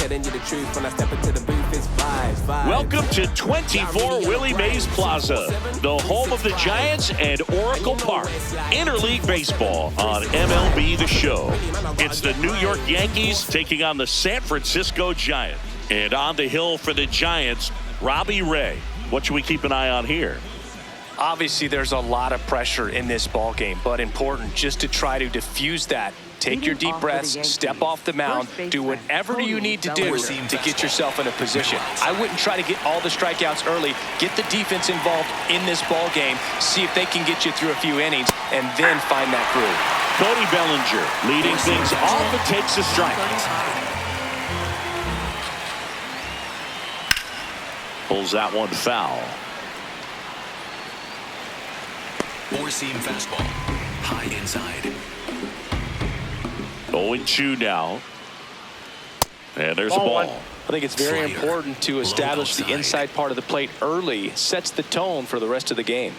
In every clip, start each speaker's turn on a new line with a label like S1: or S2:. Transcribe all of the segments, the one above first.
S1: telling you the truth. When I step into the booth, it's vibes.
S2: Welcome to 24 Willie Mays Plaza, the home of the Giants and Oracle Park. Interleague Baseball on MLB The Show. It's the New York Yankees taking on the San Francisco Giants. And on the hill for the Giants, Robbie Ray. What should we keep an eye on here?
S3: Obviously, there's a lot of pressure in this ball game, but important just to try to diffuse that. Take your deep breaths, step off the mound, do whatever you need to do to get yourself in a position. I wouldn't try to get all the strikeouts early. Get the defense involved in this ball game. See if they can get you through a few innings, and then find that groove.
S2: Cody Bellinger leading things off and takes a strike. Pulls that one foul.
S4: Four-seam fastball, high inside.
S2: 0-2 now. And there's a ball.
S3: I think it's very important to establish the inside part of the plate early. Sets the tone for the rest of the game.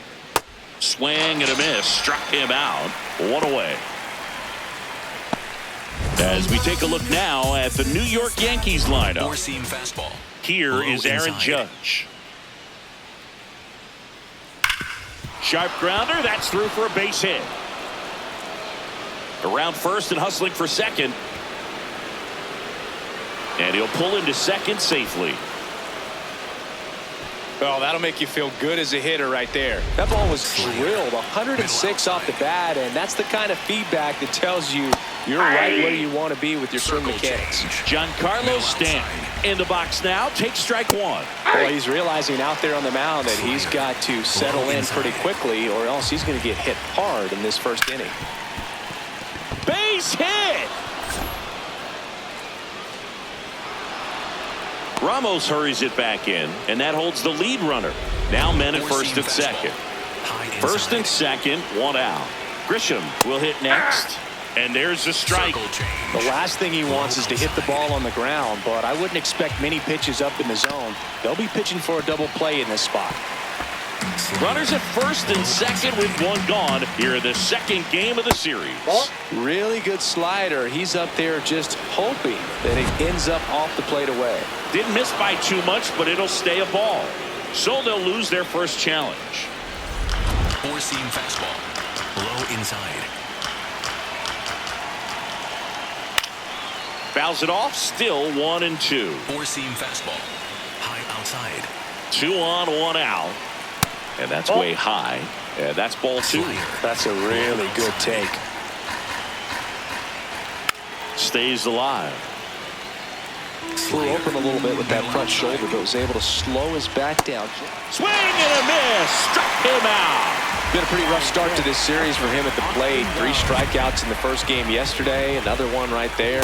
S2: Swing and a miss. Struck him out. One away. As we take a look now at the New York Yankees lineup.
S4: Four-seam fastball.
S2: Here is Aaron Judge. Sharp grounder. That's through for a base hit. Around first and hustling for second. And he'll pull into second safely.
S3: Well, that'll make you feel good as a hitter right there. That ball was drilled 106 off the bat, and that's the kind of feedback that tells you you're right where you want to be with your swing mechanics.
S2: Giancarlo Stanton in the box now. Takes strike one.
S3: Well, he's realizing out there on the mound that he's got to settle in pretty quickly, or else he's going to get hit hard in this first inning.
S2: Base hit. Ramos hurries it back in, and that holds the lead runner. Now men at first and second. First and second, one out. Grisham will hit next, and there's a strike.
S3: The last thing he wants is to hit the ball on the ground, but I wouldn't expect many pitches up in the zone. They'll be pitching for a double play in this spot.
S2: Runners at first and second with one gone here in the second game of the series.
S3: Really good slider. He's up there just hoping that it ends up off the plate away.
S2: Didn't miss by too much, but it'll stay a ball. So they'll lose their first challenge.
S4: Four-seam fastball, low inside.
S2: Fouls it off, still 1-2.
S4: Four-seam fastball, high outside.
S2: 2 on, 1 out. And that's way high. And that's ball 2.
S3: That's a really good take.
S2: Stays alive.
S3: Flew open a little bit with that front shoulder, but was able to slow his back down.
S2: Swing and a miss. Struck him out.
S3: Been a pretty rough start to this series for him at the plate. 3 strikeouts in the first game yesterday. Another one right there.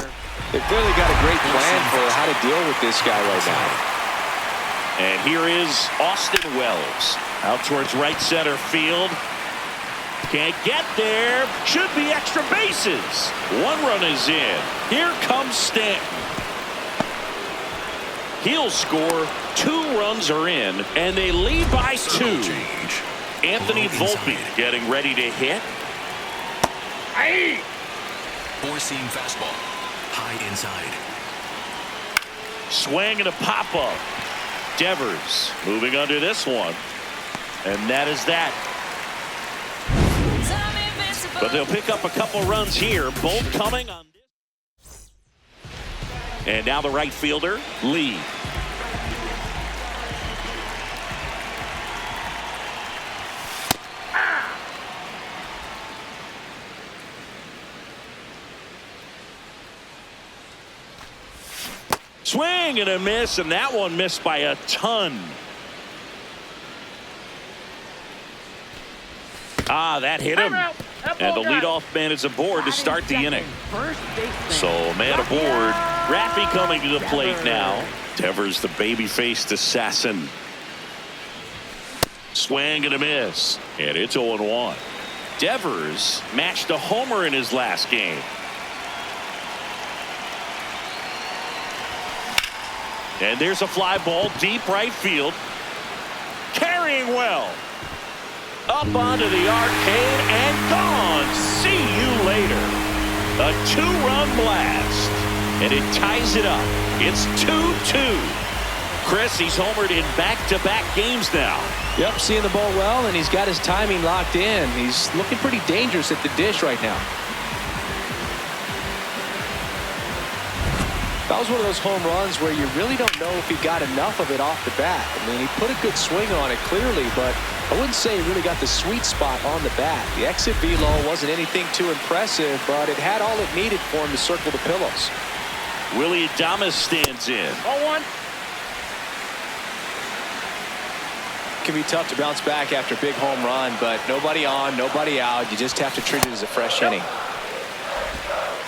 S3: They've clearly got a great plan for how to deal with this guy right now.
S2: And here is Austin Wells. Out towards right center field. Can't get there. Should be extra bases. 1 run is in. Here comes Stanton. He'll score. 2 runs are in, and they lead by 2. Anthony Volpe getting ready to hit.
S4: Four-seam fastball, high inside.
S2: Swing and a pop-up. Devers moving under this one. And that is that. But they'll pick up a couple runs here, both coming on this. And now the right fielder, Lee. Swing and a miss, and that one missed by a ton. That hit him. And the leadoff man is aboard to start the inning. So man aboard. Raffy coming to the plate now. Devers, the baby-faced assassin. Swing and a miss. And it's 0-1. Devers matched a homer in his last game. And there's a fly ball deep right field. Carrying well. Up onto the arcade and gone. See you later. A 2-run blast. And it ties it up. It's 2-2. Chris, he's homered in back-to-back games now.
S3: Yep, seeing the ball well, and he's got his timing locked in. He's looking pretty dangerous at the dish right now. That was one of those home runs where you really don't know if he got enough of it off the bat. I mean, he put a good swing on it clearly, but I wouldn't say he really got the sweet spot on the bat. The exit velo wasn't anything too impressive, but it had all it needed for him to circle the pillows.
S2: Willy Adames stands in.
S3: 0-1. Can be tough to bounce back after a big home run, but nobody on, nobody out. You just have to treat it as a fresh inning.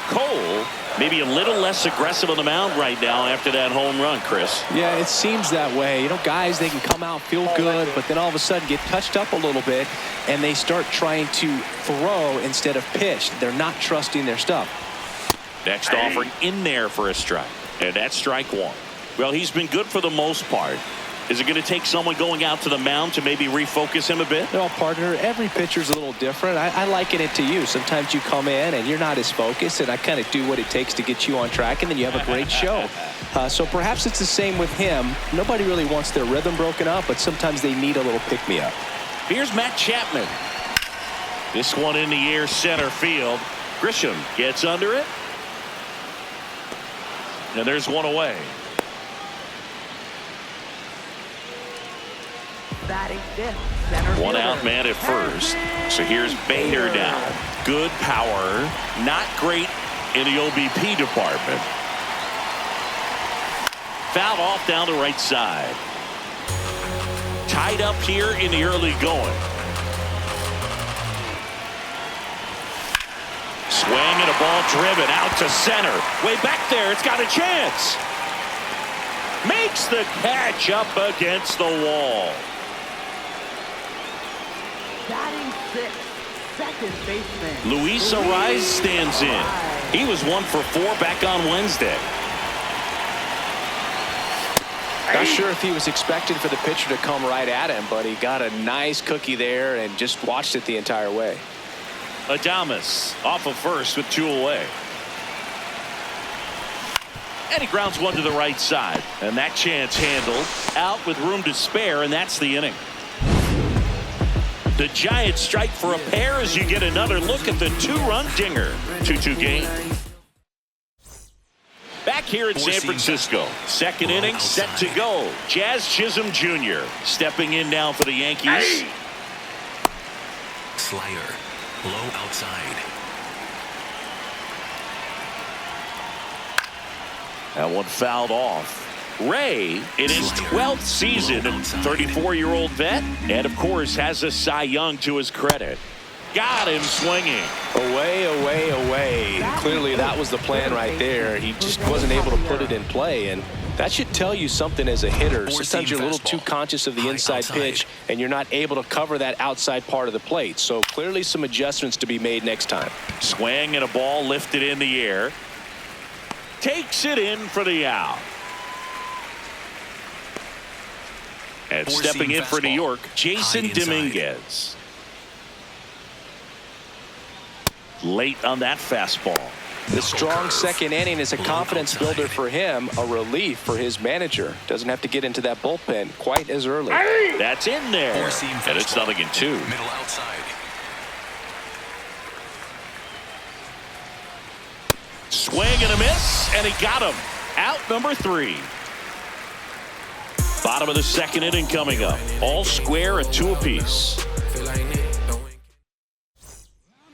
S2: Cole, maybe a little less aggressive on the mound right now after that home run, Chris.
S3: Yeah, it seems that way. You know, guys, they can come out, feel good, but then all of a sudden get touched up a little bit, and they start trying to throw instead of pitch. They're not trusting their stuff.
S2: Next offering in there for a strike, and that's strike one. Well, he's been good for the most part. Is it going to take someone going out to the mound to maybe refocus him a bit?
S3: Well, partner, every pitcher's a little different. I liken it to you. Sometimes you come in and you're not as focused, and I kind of do what it takes to get you on track, and then you have a great show. So perhaps it's the same with him. Nobody really wants their rhythm broken up, but sometimes they need a little pick-me-up.
S2: Here's Matt Chapman. This one in the air, center field. Grisham gets under it. And there's one away.
S5: Batting fifth, center
S2: One
S5: fielder.
S2: out man at first. So here's Bader down. Good power. Not great in the OBP department. Fouled off down the right side. Tied up here in the early going. Swing and a ball driven out to center. Way back there. It's got a chance. Makes the catch up against the wall.
S5: Batting sixth, second baseman.
S2: Luis Arraez stands in. He was 1 for 4 back on Wednesday.
S3: Not sure if he was expecting for the pitcher to come right at him, but he got a nice cookie there and just watched it the entire way.
S2: Adames off of first with 2 away. And he grounds one to the right side. And that chance handled. Out with room to spare, and that's the inning. The Giants strike for a pair as you get another look at the 2-run dinger. 2-2 game. Back here in San Francisco. Second inning set to go. Jazz Chisholm Jr. stepping in now for the Yankees.
S4: Slider. Low outside.
S2: That one fouled off. Ray in his 12th season, 34-year-old vet, and of course has a Cy Young to his credit. Got him swinging.
S3: Away, away, away. Clearly that was the plan right there. He just wasn't able to put it in play, and that should tell you something as a hitter. Sometimes you're a little too conscious of the inside pitch, and you're not able to cover that outside part of the plate. So clearly some adjustments to be made next time.
S2: Swing and a ball lifted in the air. Takes it in for the out. And stepping in for New York, Jason Dominguez. Late on that fastball.
S3: The strong second inning is a confidence builder for him, a relief for his manager. Doesn't have to get into that bullpen quite as early.
S2: That's in there. And it's 0-2.
S4: Middle outside.
S2: Swing and a miss, and he got him. Out number 3. Bottom of the second inning coming up. All square at 2 apiece.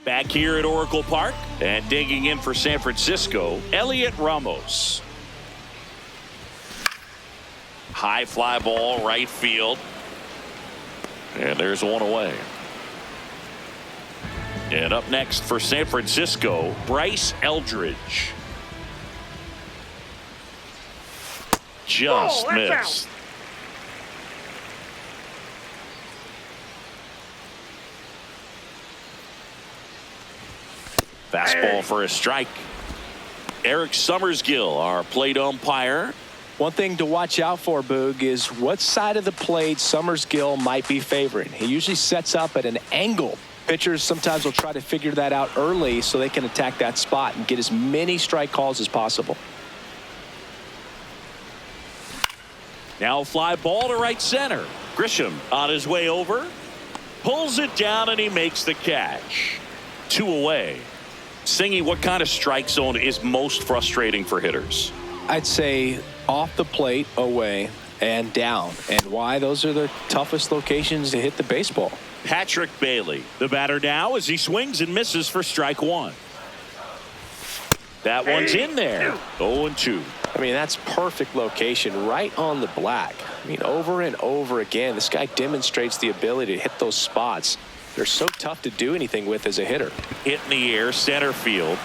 S2: Back here at Oracle Park, and digging in for San Francisco, Elliot Ramos. High fly ball, right field. And there's one away. And up next for San Francisco, Bryce Eldridge. Just missed. Fastball for a strike. Eric Summersgill, our plate umpire.
S3: One thing to watch out for, Boog, is what side of the plate Summersgill might be favoring. He usually sets up at an angle. Pitchers sometimes will try to figure that out early so they can attack that spot and get as many strike calls as possible.
S2: Now a fly ball to right center. Grisham on his way over. Pulls it down and he makes the catch. 2 away. Singy, what kind of strike zone is most frustrating for hitters?
S3: I'd say off the plate, away, and down. And why? Those are the toughest locations to hit the baseball.
S2: Patrick Bailey, the batter now as he swings and misses for strike 1. That one's in there. 0-2.
S3: I mean, that's perfect location right on the black. I mean, over and over again, this guy demonstrates the ability to hit those spots. They're so tough to do anything with as a hitter.
S2: Hit in the air, center field.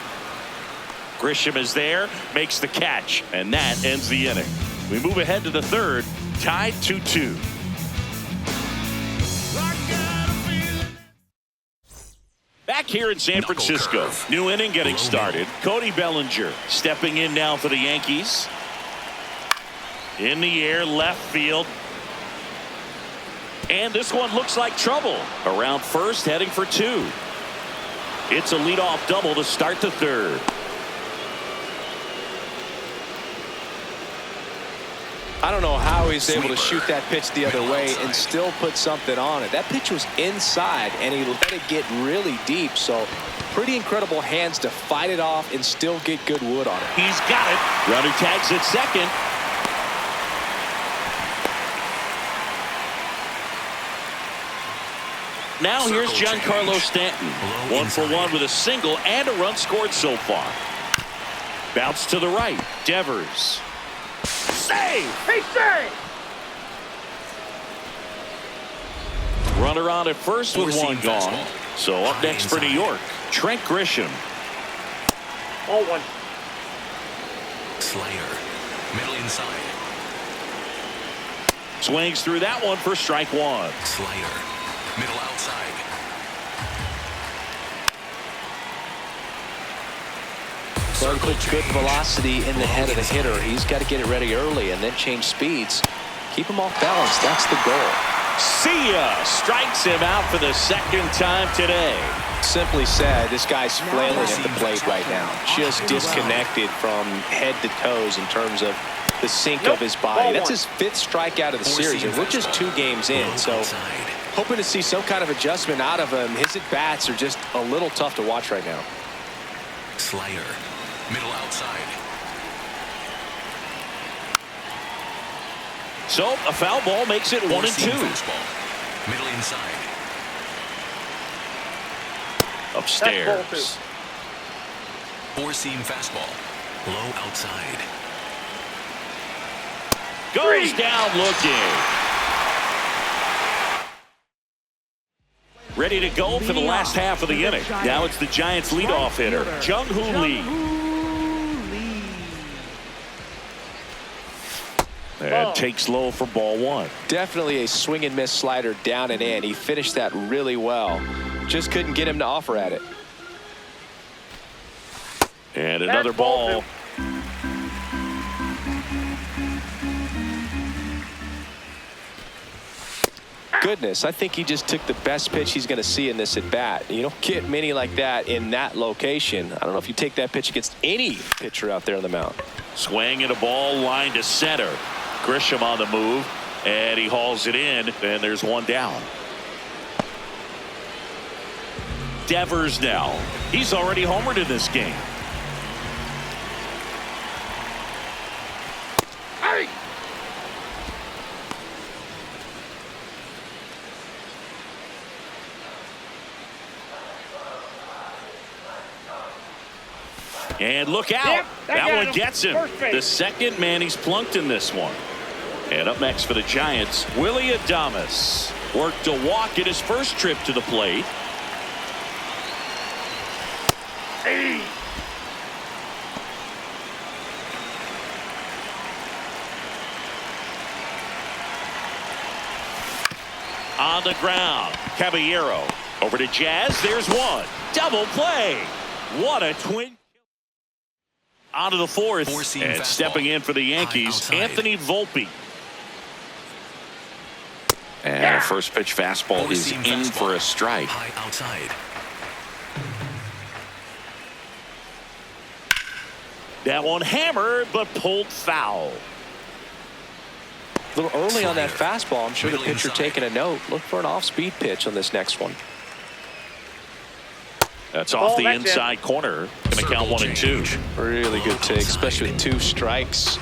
S2: Grisham is there, makes the catch, and that ends the inning. We move ahead to the third, tied 2-2. Back here in San Francisco, new inning getting started. Cody Bellinger stepping in now for the Yankees. In the air, left field. And this one looks like trouble. Around first, heading for 2. It's a leadoff double to start the third.
S3: I don't know how he's able to shoot that pitch the other way and still put something on it. That pitch was inside and he let it get really deep. So pretty incredible hands to fight it off and still get good wood on it.
S2: He's got it. Runner tags at second. Now here's Giancarlo Stanton. 1-for-1 with a single and a run scored so far. Bounce to the right. Devers. Save!
S5: Hey, save!
S2: Runner on at first with one gone. So up next for New York, Trent Grisham.
S5: 0-1.
S4: Slayer. Middle inside.
S2: Swings through that one for strike 1.
S4: Slayer. Middle outside.
S3: So he puts good velocity in the head of the hitter. He's got to get it ready early and then change speeds. Keep him off balance. That's the goal.
S2: See ya! Strikes him out for the second time today.
S3: Simply said, this guy's flailing at the plate right now. Just disconnected from head to toes in terms of the sink of his body. That's his 5th strikeout of the series, and we're just 2 games in. So hoping to see some kind of adjustment out of him. His at-bats are just a little tough to watch right now.
S4: Slayer. Middle outside.
S2: So a foul ball makes it 1-2.
S4: Middle inside.
S2: Upstairs.
S4: 4-seam fastball. Low outside.
S2: Goes down looking. Ready to go for the last half of the inning. Now it's the Giants leadoff hitter, Jung-Hoo Lee. And takes low for ball 1.
S3: Definitely a swing and miss slider down and in. He finished that really well. Just couldn't get him to offer at it.
S2: And another ball.
S3: Goodness, I think he just took the best pitch he's going to see in this at bat. You don't get many like that in that location. I don't know if you take that pitch against any pitcher out there on the mound.
S2: Swing and a ball line to center. Grisham on the move, and he hauls it in, and there's one down. Devers now. He's already homered in this game.
S5: Hey!
S2: And look out.
S5: Yep,
S2: that one gets him. The second man he's plunked in this one. And up next for the Giants, Willy Adames. Worked a walk at his first trip to the plate.
S5: Hey!
S2: On the ground, Caballero. Over to Jazz. There's one. Double play. What a twin. On to the fourth. And stepping in for the Yankees, Anthony Volpe. And a first pitch fastball is in for a strike.
S4: High outside.
S2: That one hammered, but pulled foul.
S3: A little early on that
S4: Slider.
S3: fastball. I'm sure the
S4: Middle
S3: pitcher
S4: inside.
S3: taking a note. Look for an off-speed pitch on this next one.
S2: That's off
S5: Oh,
S2: the
S5: that's it.
S2: inside corner. Going to count
S4: Circle
S2: 1-2.
S4: change.
S3: Really good
S4: Low
S3: take, especially with
S4: outside.
S3: 2 strikes.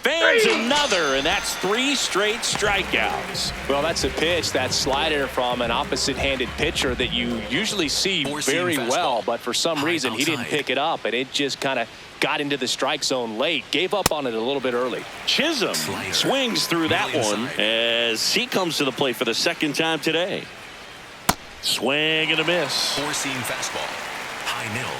S2: Fans another, and that's 3 straight strikeouts.
S3: Well, that's a pitch, that slider from an opposite-handed pitcher that you usually see
S4: Four-seam
S3: very
S4: fastball.
S3: well, but for some
S4: High
S3: reason he didn't
S4: outside.
S3: pick it up, and it just kind of got into the strike zone late. Gave up on it a little bit early.
S2: Chisholm
S4: Slider.
S2: swings through that
S4: Middle
S2: one
S4: inside.
S2: as he comes to the plate for the second time today. Swing and a miss.
S4: Four-seam fastball. High middle.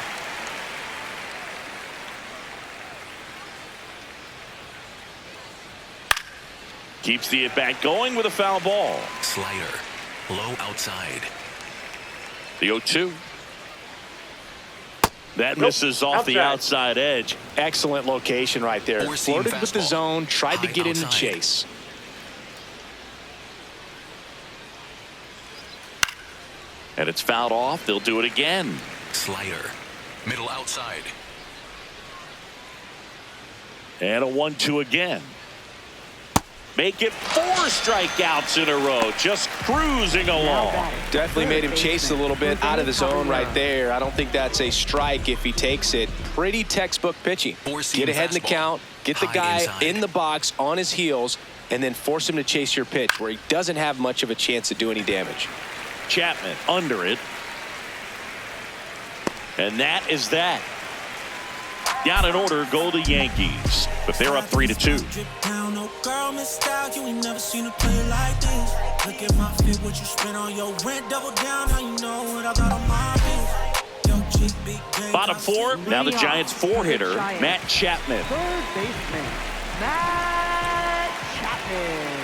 S2: Keeps the at-bat going with a foul ball.
S4: Slider. Low outside.
S2: The 0-2. That misses off the outside edge.
S3: Excellent location right there.
S4: Four-seam
S3: Flirted with the
S4: fastball.
S3: zone, tried to
S4: High
S3: get in the
S4: outside.
S3: chase.
S2: And it's fouled off. They'll do it again.
S4: Slider. Middle outside.
S2: And a 1-2 again. Make it 4 strikeouts in a row. Just cruising along.
S3: Definitely made him chase a little bit out of the zone right there. I don't think that's a strike if he takes it. Pretty textbook pitching.
S4: Four-seam
S3: Get ahead in the
S4: fastball.
S3: count, get the
S4: High
S3: guy
S4: inside.
S3: in the box on his heels, and then force him to chase your pitch where he doesn't have much of a chance to do any damage.
S2: Chapman under it. And that is that. Down in order go the Yankees, but they're up 3-2.
S6: No girl, Miss Style, you ain't never seen a play like this. Look at my fit, what you spent on your rent, double down, now you know what I got on my bitch. Yo, chick, big game.
S2: Bottom 4, now the Giants 4-hitter, Matt Chapman.
S7: Third baseman, Matt Chapman.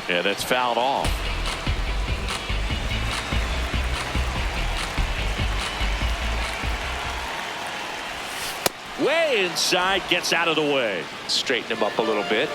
S2: Yeah, that's fouled off. Way inside, gets out of the way.
S3: Straighten him up a little bit.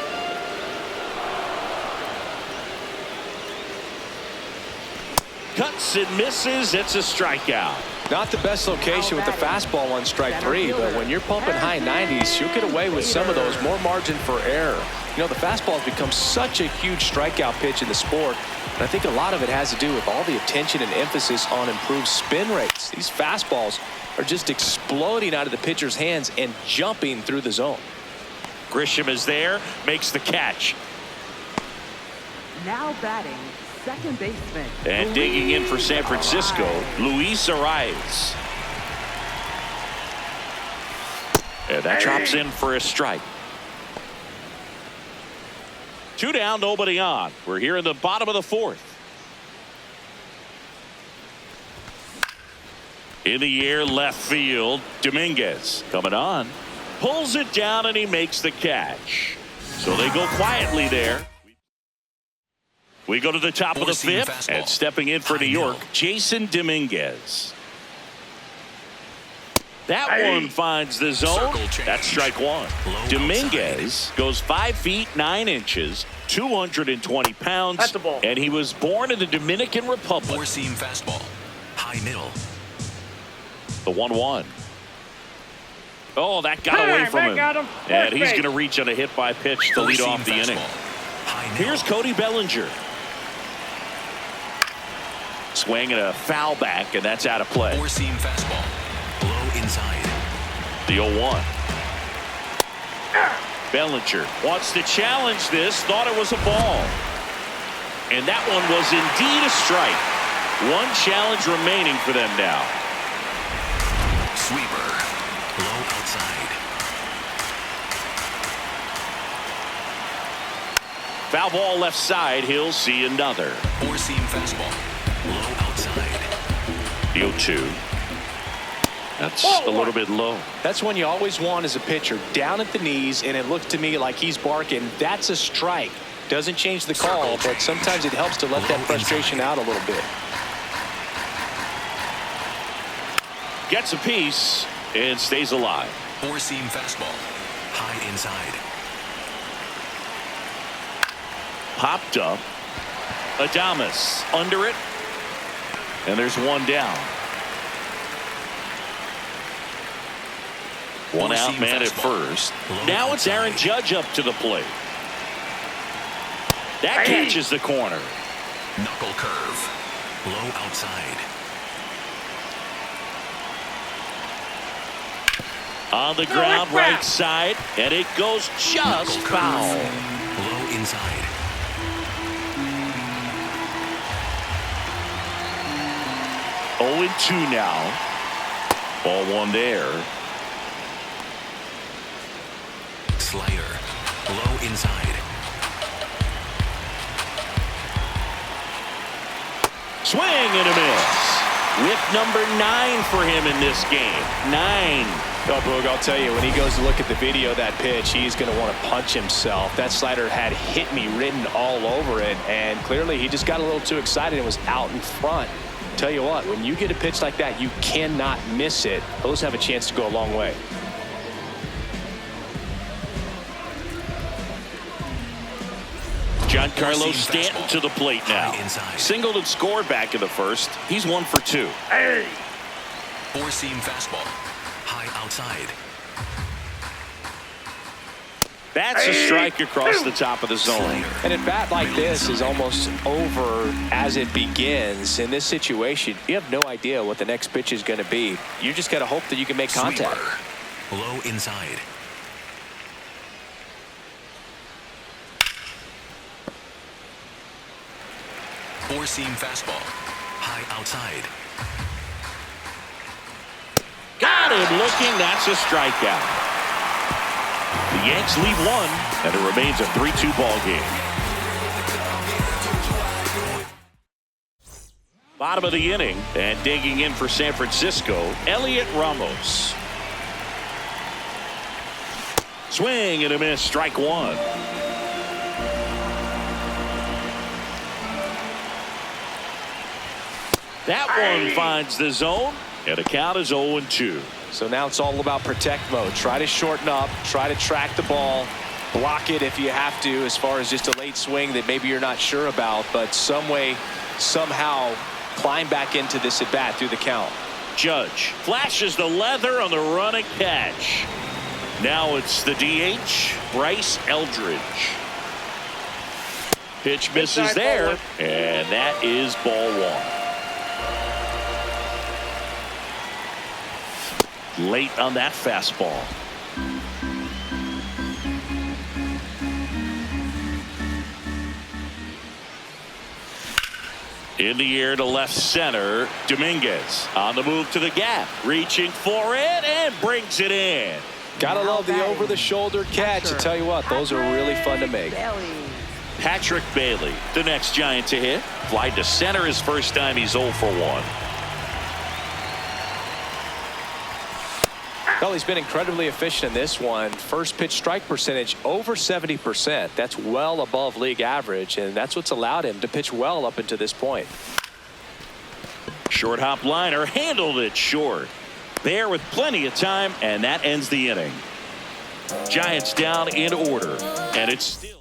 S2: Cuts and misses, it's a strikeout.
S3: Not the best location with the fastball on strike 3, but when you're pumping high 90s, you'll get away with some of those, more margin for error. You know, the fastball has become such a huge strikeout pitch in the sport, and I think a lot of it has to do with all the attention and emphasis on improved spin rates. These fastballs are just exploding out of the pitcher's hands and jumping through the zone.
S2: Grisham is there, makes the catch.
S7: Now batting, second baseman.
S2: And digging in for San Francisco, Luis Arias. And that drops in for a strike. 2 down, nobody on. We're here in the bottom of the 4th. In the air, left field, Dominguez coming on. Pulls it down and he makes the catch. So they go quietly there. We go to the top of the
S4: Four-seam
S2: 5th,
S4: fastball.
S2: and stepping in for
S4: High
S2: New York,
S4: middle.
S2: Jason Dominguez. That
S5: Hey.
S2: one finds the zone.
S4: Circle change.
S2: That's strike 1.
S4: Low
S2: Dominguez goes 5 feet 9 inches, 220 pounds,
S5: That's the ball.
S2: and he was born in the Dominican Republic.
S4: Four-seam fastball. High middle.
S2: The 1-1. Oh, that got
S5: Hey,
S2: away from
S5: man,
S2: him.
S5: got him.
S2: And
S5: First
S2: he's
S5: base.
S2: going to reach on a hit by pitch to lead
S4: Four-seam
S2: off the inning.
S4: fastball. High middle.
S2: Here's Cody Bellinger. Swing and a foul back, and that's out of play.
S4: Four-seam fastball. Low inside.
S2: The 0-1. Bellinger wants to challenge this, thought it was a ball. And that one was indeed a strike. 1 challenge remaining for them now.
S4: Sweeper. Low outside.
S2: Foul ball left side, he'll see another.
S4: Four-seam fastball. Low outside.
S2: The 0-2. That's a little bit low.
S3: That's one you always want as a pitcher, down at the knees, and it looked to me like he's barking. That's a strike. Doesn't change the call, but sometimes it helps to let that frustration out a little bit.
S2: Gets a piece and stays alive.
S4: Four-seam fastball. High inside.
S2: Popped up. Adames under it. And there's one down. One out man at first. Now it's Aaron Judge up to the plate. That catches the corner.
S4: Knuckle curve. Low outside.
S2: On the ground, right side, and it goes just foul.
S4: Low inside.
S2: Oh, 0-2 now. Ball one there.
S4: Slider. Low inside.
S2: Swing and a miss. Whip number 9 for him in this game. 9.
S3: Oh, Boog, I'll tell you, when he goes to look at the video of that pitch, he's going to want to punch himself. That slider had "hit me" written all over it, and clearly he just got a little too excited and was out in front. Tell you what, when you get a pitch like that, you cannot miss it. Those have a chance to go a long way.
S2: Giancarlo Stanton to the plate now. Singled and scored back in the first. He's 1 for 2.
S5: Hey!
S4: Four-seam fastball. High outside.
S2: That's a strike across the top of the zone.
S3: And at bat like this is almost over as it begins. In this situation, you have no idea what the next pitch is going to be. You just got to hope that you can make contact.
S4: Sweeper. Low inside. Four-seam fastball. High outside.
S2: Got him looking. That's a strikeout. The Yanks leave one, and it remains a 3-2 ball game. Bottom of the inning, and digging in for San Francisco, Elliot Ramos. Swing and a miss, strike one. That one finds the zone, and the count is 0-2.
S3: So now it's all about protect mode. Try to shorten up, try to track the ball, block it if you have to, as far as just a late swing that maybe you're not sure about, but some way, somehow climb back into this at bat through the count.
S2: Judge flashes the leather on the run and catch. Now it's the DH, Bryce Eldridge. Pitch misses there, and that is ball one. Late on that fastball. In the air to left center, Dominguez on the move to the gap, reaching for it and brings it in.
S3: Gotta love the over-the-shoulder catch. I tell you what, those are really fun to make.
S2: Patrick Bailey, the next Giant to hit. Fly to center his first time. He's 0 for 1.
S3: Well, he's been incredibly efficient in this one. First pitch strike percentage over 70%. That's well above league average, and that's what's allowed him to pitch well up until this point.
S2: Short hop liner, handled it short. There with plenty of time, and that ends the inning. Giants down in order, and it's still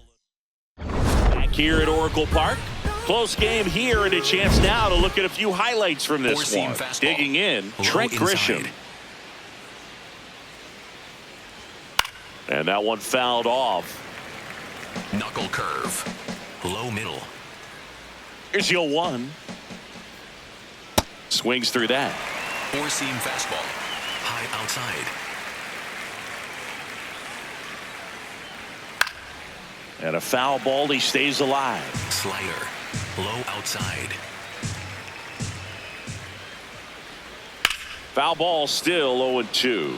S2: back here at Oracle Park. Close game here, and a chance now to look at a few highlights from this one. Digging in, Trent Grisham. And that one fouled off.
S4: Knuckle curve. Low middle.
S2: Here's the 0-1. Swings through that.
S4: Four-seam fastball. High outside.
S2: And a foul ball. He stays alive.
S4: Slider. Low outside.
S2: Foul ball still 0-2.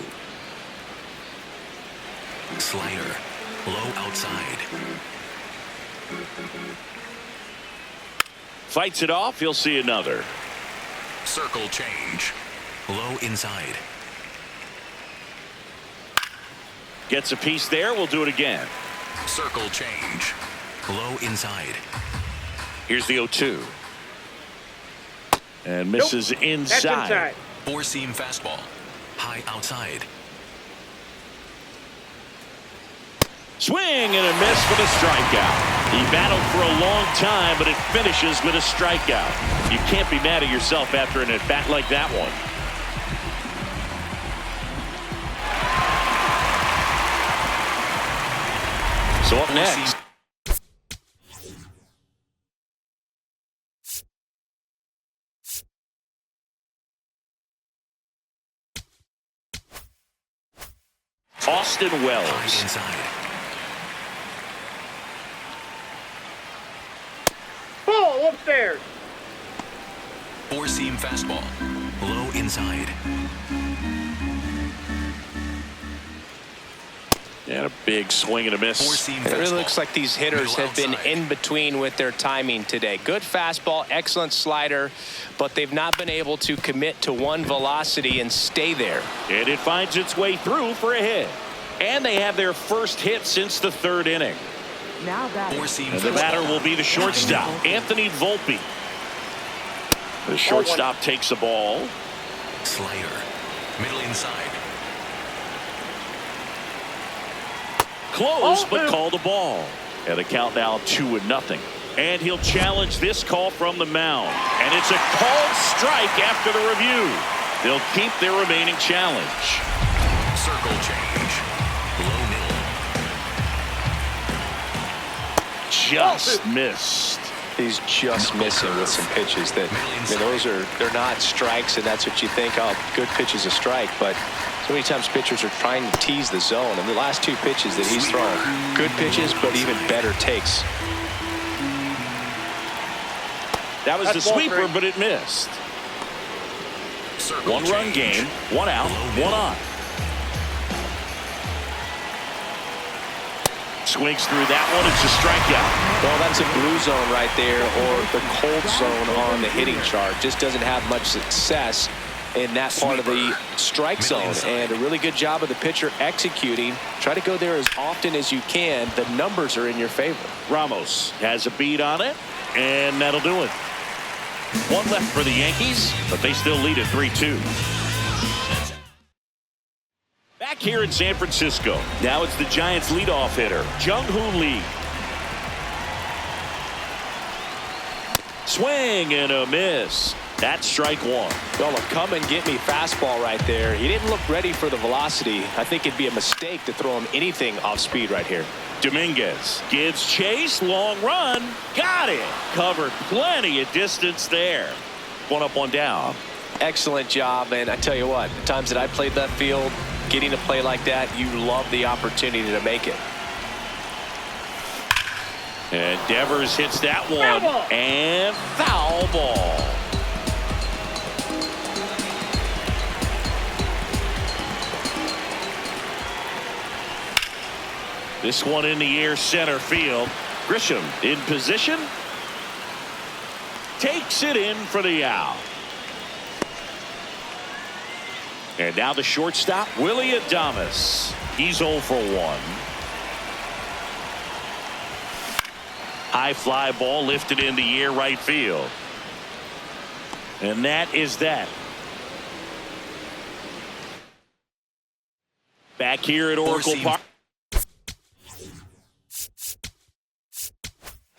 S4: Slider. Low outside.
S2: Fights it off. He'll see another.
S4: Circle change. Low inside.
S2: Gets a piece there. We'll do it again.
S4: Circle change. Low inside.
S2: Here's the 0-2. And misses inside.
S4: Four-seam fastball. High outside.
S2: Swing and a miss for the strikeout. He battled for a long time, but it finishes with a strikeout. You can't be mad at yourself after an at-bat like that one. So up next. Austin Wells.
S4: High inside.
S5: Ball upstairs.
S4: Four-seam fastball. Low inside.
S2: And a big swing and a miss.
S4: Four-seam
S3: It really
S4: fastball.
S3: looks like these hitters
S4: Middle
S3: have been
S4: outside.
S3: in between with their timing today. Good fastball, excellent slider, but they've not been able to commit to one velocity and stay there.
S2: And it finds its way through for a hit. And they have their first hit since the third inning.
S7: Now batting.
S4: Four-seam
S2: And the batter will be the shortstop, Anthony Volpe. The shortstop takes the ball.
S4: Slider. Middle inside.
S2: Close, but called a ball. And the count now 2-0. And he'll challenge this call from the mound. And it's a called strike after the review. They'll keep their remaining challenge.
S4: Circle change. Low middle.
S2: Just missed.
S3: He's just missing with some pitches that, they're not strikes, and that's what you think, oh, good pitch is a strike, but so many times pitchers are trying to tease the zone, and the last two pitches that he's throwing, good pitches, but even better takes.
S2: That was the
S5: That's ball
S2: sweeper,
S5: three.
S2: but it missed.
S4: Circle
S2: One-run
S4: change.
S2: game, one out, one on. Swings through that one. It's a strikeout.
S3: Well, that's a blue zone right there, or the cold zone on the hitting chart. Just doesn't have much success in that part of the strike zone. And a really good job of the pitcher executing. Try to go there as often as you can. The numbers are in your favor.
S2: Ramos has a beat on it, and that'll do it. One left for the Yankees, but they still lead at 3-2. Back here in San Francisco, now it's the Giants' leadoff hitter, Jung-Hoo Lee. Swing and a miss. That's strike one.
S3: Well, a come and get me fastball right there. He didn't look ready for the velocity. I think it'd be a mistake to throw him anything off speed right here.
S2: Dominguez gives chase, long run, got it. Covered plenty of distance there. One up, one down.
S3: Excellent job, and I tell you what, the times that I played that field, getting a play like that, you love the opportunity to make it.
S2: And Devers hits that one, and foul ball. This one in the air, center field. Grisham in position. Takes it in for the out. And now the shortstop, Willy Adames. He's 0 for 1. High fly ball lifted in the air, right field. And that is that. Back here at Oracle Park.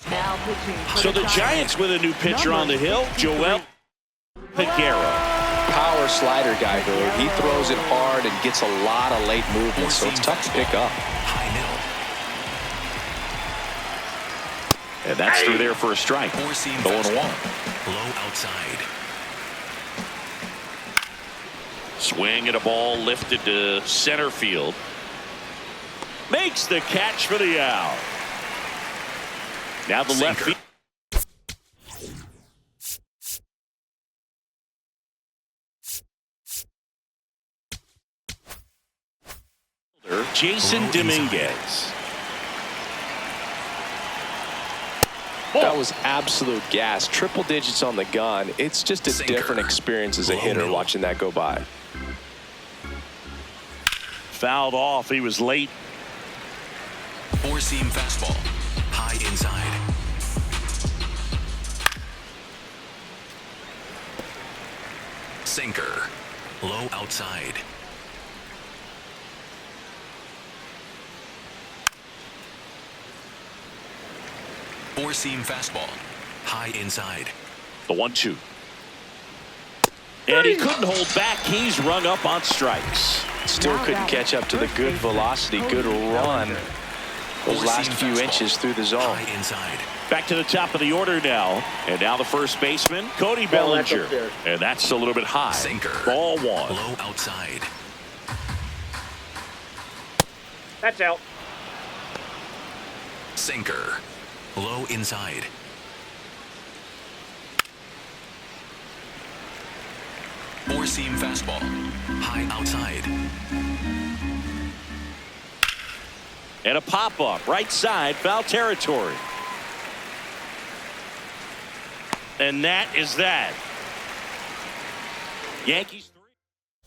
S7: Now pitching for
S2: So the Giants with a new pitcher on the hill, Joel Peguero.
S3: Power slider guy, though. He throws it hard and gets a lot of late movement, so it's tough to pick up.
S4: High middle.
S2: And that's through there for a strike.
S4: Four-seam
S2: 0-1.
S4: Low outside.
S2: Swing and a ball lifted to center field. Makes the catch for the out. Now the left
S4: Sinker.
S2: field. Jason
S4: Low
S2: Dominguez.
S3: That was absolute gas. Triple digits on the gun. It's just a
S4: Sinker.
S3: different experience as a
S4: Low
S3: hitter
S4: middle.
S3: watching that go by.
S2: Fouled off. He was late.
S4: Four-seam fastball. High inside. Sinker. Low outside. Four-seam fastball. High inside.
S2: The 1-2. And he couldn't hold back. He's rung up on strikes.
S3: Still couldn't catch up to the good velocity, good run. Those last few inches through the zone.
S4: High inside.
S2: Back to the top of the order now. And now the first baseman, Cody Bellinger. And that's a little bit high.
S4: Sinker.
S2: Ball 1.
S4: Low outside.
S5: That's out.
S4: Sinker. Low inside. Four-seam fastball. High outside.
S2: And a pop-up. Right side. Foul territory. And that is that. Yankees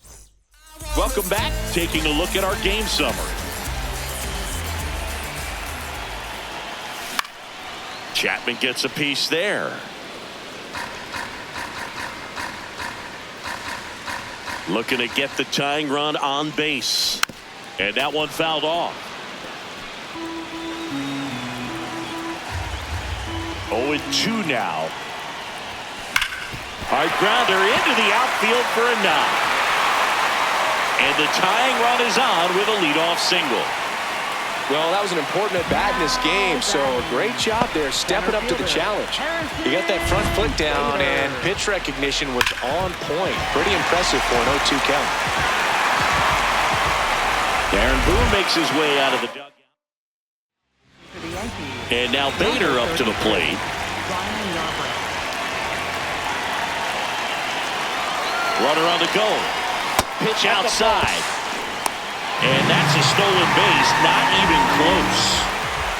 S2: 3. Welcome back. Taking a look at our game summary. Chapman gets a piece there. Looking to get the tying run on base. And that one fouled off. 0-2 now. Hard grounder into the outfield for a knock. And the tying run is on with a leadoff single.
S3: Well, that was an important at-bat in this game, so great job there stepping up to the challenge. You got that front foot down, and pitch recognition was on point. Pretty impressive for an 0-2 count.
S2: Darren Boone makes his way out of the dugout. And now Bader up to the plate. Runner on the go. Pitch outside. And that's a stolen base, not even close.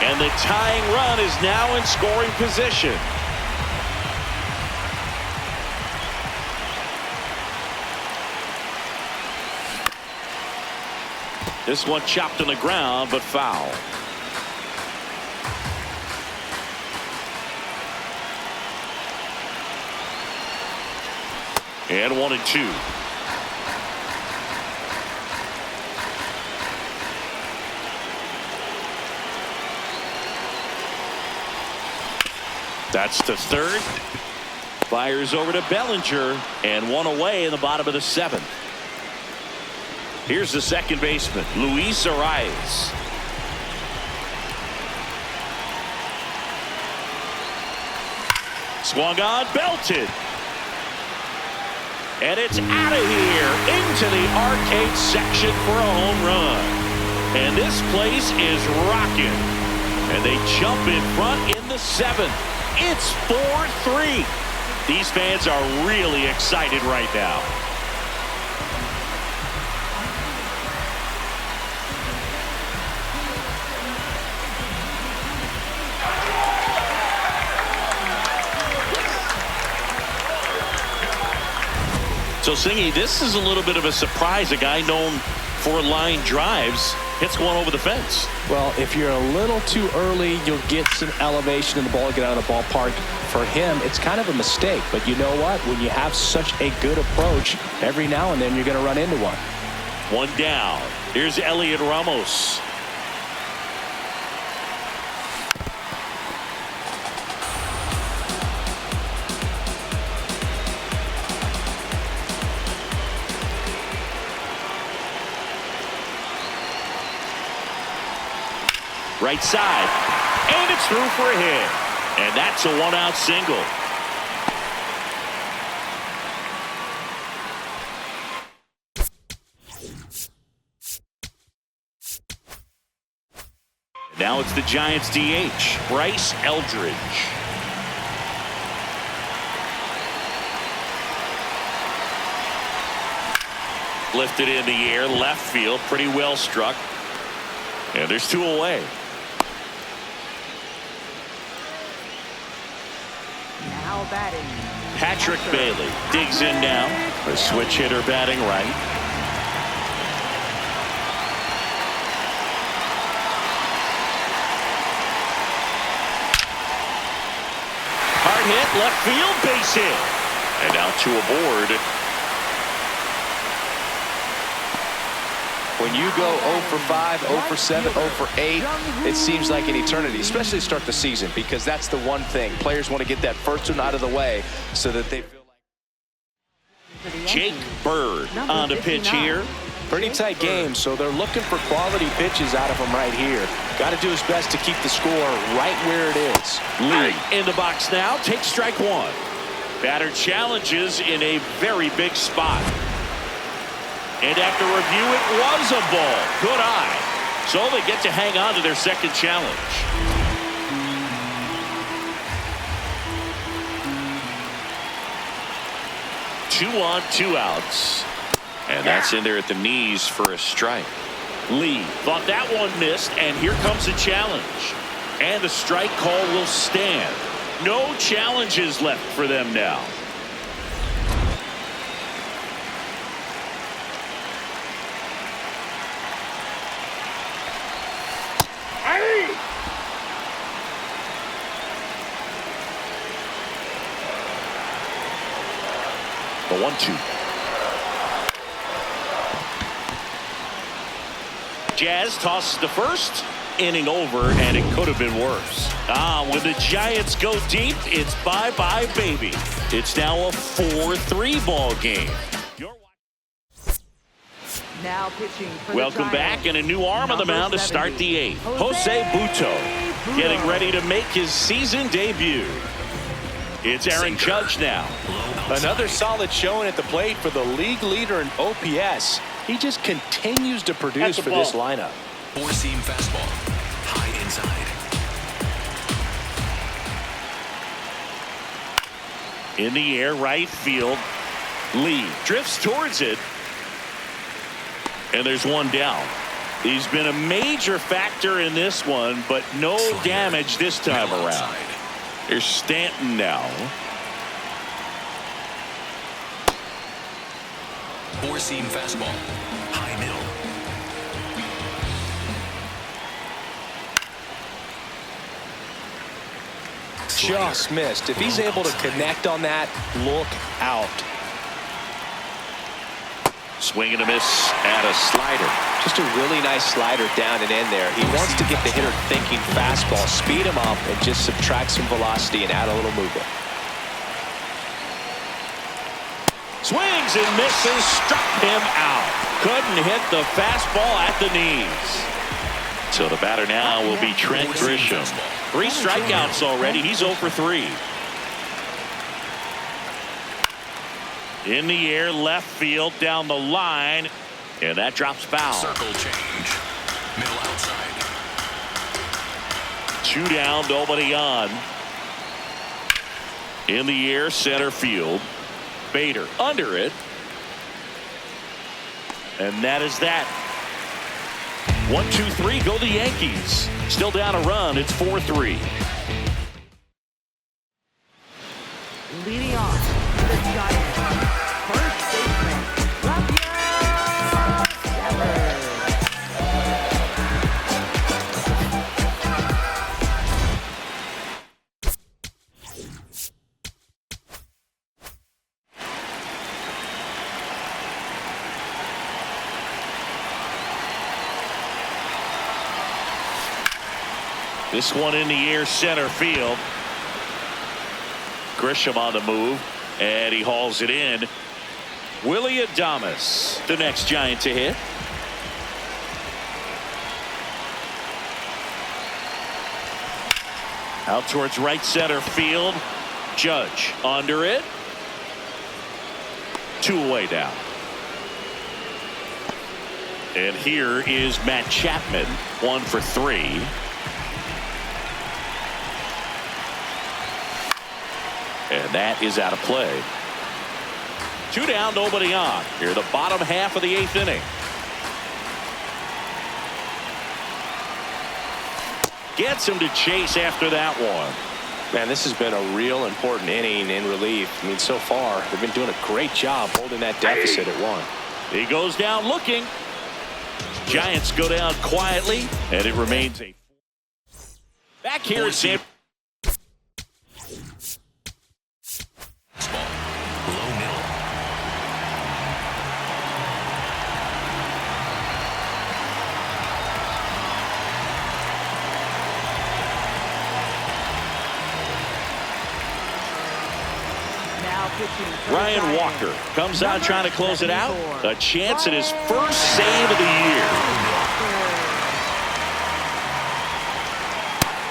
S2: And the tying run is now in scoring position. This one chopped on the ground, but foul. And 1-2. That's to third. Fires over to Bellinger, and one away in the bottom of the 7th. Here's the second baseman, Luis Arraez. Swung on, belted. And it's out of here into the arcade section for a home run. And this place is rocking. And they jump in front in the 7th. It's 4-3. These fans are really excited right now. So, Singy, this is a little bit of a surprise. A guy known for line drives hits one over the fence.
S3: Well, if you're a little too early, you'll get some elevation and the ball get out of the ballpark. For him, it's kind of a mistake. But you know what? When you have such a good approach, every now and then you're going to run into one.
S2: One down. Here's Elliot Ramos. Right side, and it's through for a hit. And that's a 1-out single. Now it's the Giants DH, Bryce Eldridge. Lifted in the air, left field, pretty well struck. And there's 2 away.
S7: Now batting.
S2: Patrick Bailey digs in now. A switch hitter batting right. Hard hit, left field, base hit. And now 2 aboard.
S3: When you go 0 for 5, 0 for 7, 0 for 8, it seems like an eternity, especially to start the season, because that's the one thing. Players want to get that first one out of the way so that they feel like...
S2: Jake Bird on the pitch here.
S3: Pretty tight game, so they're looking for quality pitches out of him right here. Got to do his best to keep the score right where it is.
S2: Lee in the box now, takes strike one. Batter challenges in a very big spot. And after review, it was a ball. Good eye. So they get to hang on to their second challenge. Two on, two outs. And that's in there at the knees for a strike. Lee thought that one missed, and here comes a challenge. And the strike call will stand. No challenges left for them now. The 1-2. Jazz tosses the first. Inning over, and it could have been worse. When the Giants go deep, it's bye-bye, baby. It's now a 4-3 ball game.
S7: Now pitching for
S2: Welcome
S7: the
S2: back, and a new arm on the mound to start the 8th. Jose Butto getting ready to make his season debut. It's Aaron Judge now.
S3: Another solid showing at the plate for the league leader in OPS. He just continues to produce for this lineup.
S4: Four-seam fastball. High inside.
S2: In the air, right field. Lee drifts towards it. And there's one down. He's been a major factor in this one, but no damage this time around. Here's Stanton now.
S4: Four-seam fastball. High middle.
S3: Just missed. If he's able to connect on that, look out.
S2: Swing and a miss at a slider.
S3: Just a really nice slider down and in there. He wants to get the hitter thinking fastball, speed him up, and just subtract some velocity and add a little movement.
S2: Swings and misses, struck him out. Couldn't hit the fastball at the knees. So the batter now will be Trent Grisham. 3 strikeouts already. He's 0 for 3. In the air, left field, down the line, and that drops foul.
S4: Circle change. Middle outside.
S2: 2 down, nobody on. In the air, center field. Bader under it. And that is that. 1-2-3, go the Yankees. Still down a run. It's 4-3.
S7: leading on the Giants. First baseman, Rafael Devers.
S2: This one in the air, center field. Grisham on the move, and he hauls it in. Willy Adames, the next Giant to hit. Out towards right center field. Judge under it. 2 away now. And here is Matt Chapman, 1 for 3. And that is out of play. 2 down, nobody on. Here, the bottom half of the 8th inning. Gets him to chase after that one.
S3: Man, this has been a real important inning in relief. I mean, so far, they've been doing a great job holding that deficit at 1.
S2: He goes down looking. Giants go down quietly, and it remains a... Back here at San...
S7: pitching for the
S2: Ryan
S7: Giants.
S2: Walker comes out trying to close it out.
S7: 74.
S2: A chance at his first save of the year.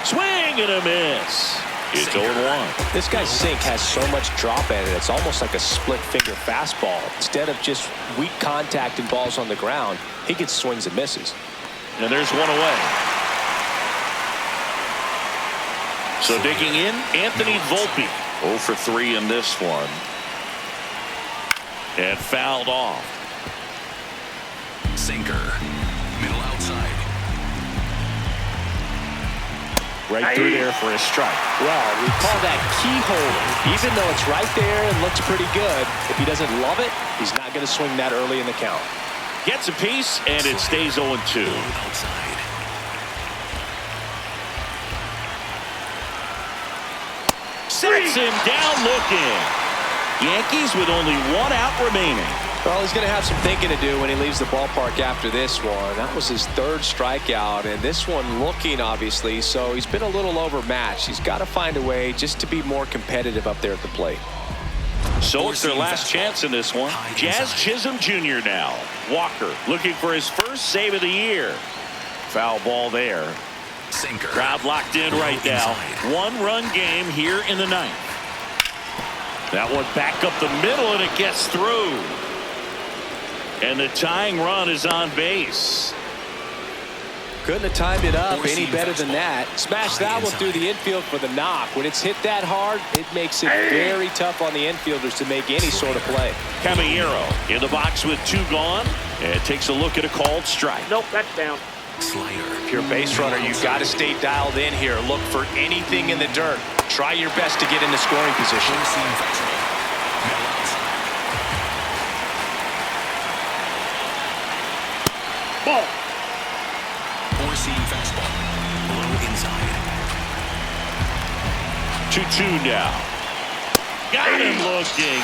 S2: Swing and a miss. It's 0-1.
S3: This guy's sink has so much drop in it. It's almost like a split finger fastball. Instead of just weak contact and balls on the ground, he gets swings and misses.
S2: And there's one away. So digging in, Anthony Volpe. 0 for 3 in this one. And fouled off.
S4: Sinker. Middle outside.
S2: Right through there for a strike.
S3: Well, we call that keyhole. Even though it's right there and looks pretty good, if he doesn't love it, he's not going to swing that early in the count.
S2: Gets a piece, and it stays 0-2.
S4: Outside.
S2: Sets him down looking. Yankees with only 1 out remaining.
S3: Well, he's going to have some thinking to do when he leaves the ballpark after this one. That was his 3rd strikeout, and this one looking, obviously, so he's been a little overmatched. He's got to find a way just to be more competitive up there at the plate.
S2: So it's their last chance in this one. Jazz Chisholm Jr. now. Walker looking for his first save of the year. Foul ball there.
S4: Sinker.
S2: Crowd locked in right now. 1-run game here in the 9th. That one back up the middle, and it gets through. And the tying run is on base.
S3: Couldn't have timed it up any better than that. Smash that one through the infield for the knock. When it's hit that hard, it makes it very tough on the infielders to make any sort of play.
S2: Caballero in the box with 2 gone, and takes a look at a called strike.
S5: Nope, that's down.
S4: Slider.
S3: If you're a base runner, you've got to stay dialed in here. Look for anything in the dirt. Try your best to get into scoring position.
S4: Four-seam fastball. Middle outside.
S5: Ball.
S4: Four-seam fastball. Low inside.
S2: 2-2 now. Got him looking,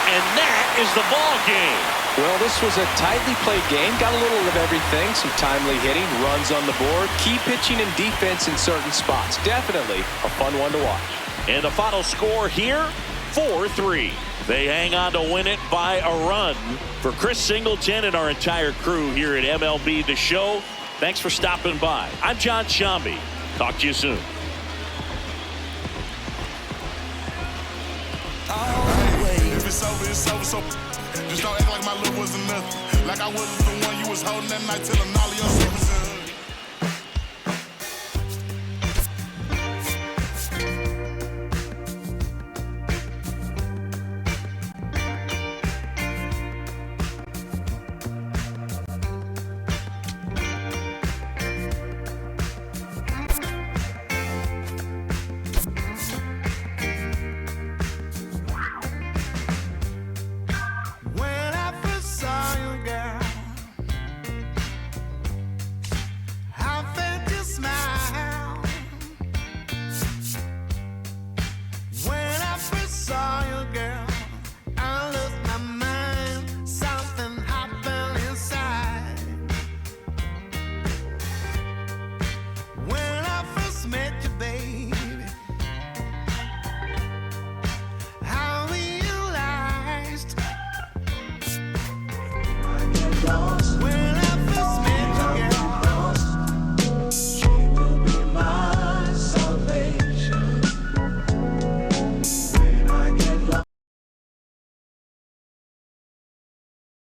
S2: and that is the ball game.
S3: Well, this was a tightly played game. Got a little of everything. Some timely hitting, runs on the board, key pitching and defense in certain spots. Definitely a fun one to watch.
S2: And the final score here, 4-3. They hang on to win it by a run. For Chris Singleton and our entire crew here at MLB The Show, thanks for stopping by. I'm John Shambi. Talk to you soon.
S8: If it's over, it's over, so just don't act like my love wasn't nothing. Like I wasn't the one you was holding that night till all of your secrets